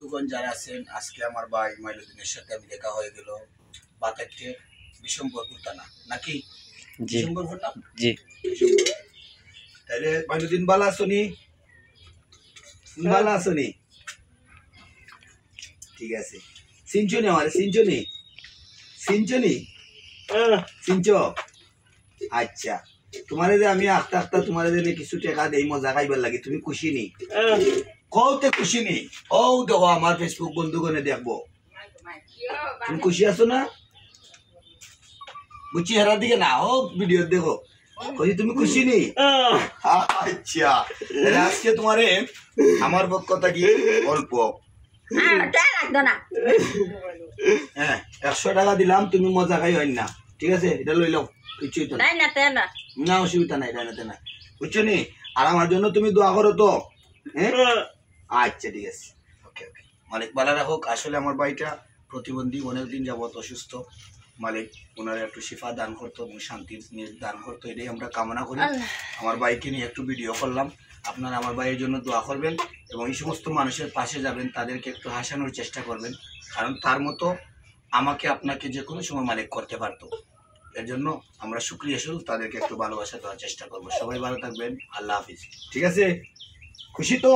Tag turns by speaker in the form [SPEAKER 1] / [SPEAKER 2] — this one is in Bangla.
[SPEAKER 1] বন্ধুগণ যারা আছেন, আজকে আমার ভাই মাইনুদ্দিনের সাথে আমি দেখা হয়ে গেল বাতাকতে বিশম্বরপুর থানা নাকি বিশম্বরপুর না? জি, তাহলে মাইনুদ্দিন ভালো আসনি? ভালো আসনি? ঠিক আছে। সিনচনি আমার সিনচনি সিনচনি সিনচ। আচ্ছা, তোমার যে আমি আস্তে আস্তে তোমার যে কিছু টাকা দেই মজা খাইবার লাগে, তুমি খুশি নি? কওতে খুশি নি? ও দেখো আমার ফেসবুক বন্ধুগণে দেখবো, তুমি খুশি আছো না? বুঝছি হেরার দিকে না, ও ভিডিও দেখো। কই তুমি খুশি নি? আচ্ছা, তাহলে আজকে তোমারে আমার পক্ষ থেকে অল্প হ্যাঁ 100 টাকা দিলাম, তুমি মজা খাই হয় না, ঠিক আছে? এটা লই লও, কিছুই তো না, অসুবিধা নাই, না বুঝছো নি? আর আমার জন্য তুমি দোয়া করো তো, হ্যাঁ? আচ্ছা ঠিক আছে, ওকে ওকে। মালিক ভালো রাখুক। আসলে আমার ভাইটা প্রতিবন্ধী, অনেকদিন যাবত অসুস্থ। মালিক ওনার একটু শিফা দান করতো এবং শান্তির দান করতো, এটাই আমরা কামনা করি। আমার ভাইকে নিয়ে একটু ভিডিও করলাম। আপনারা আমার ভাইয়ের জন্য দোয়া করবেন এবং এই সমস্ত মানুষের পাশে যাবেন, তাদেরকে একটু হাসানোর চেষ্টা করবেন, কারণ তার মতো আমাকে আপনাকে যে কোনো সময় মালিক করতে পারতো। এর জন্য আমরা শুক্রিয়া স্বরূপ তাদেরকে একটু ভালোবাসা দেওয়ার চেষ্টা করবো। সবাই ভালো থাকবেন, আল্লাহ হাফিজ। ঠিক আছে, খুশি তো?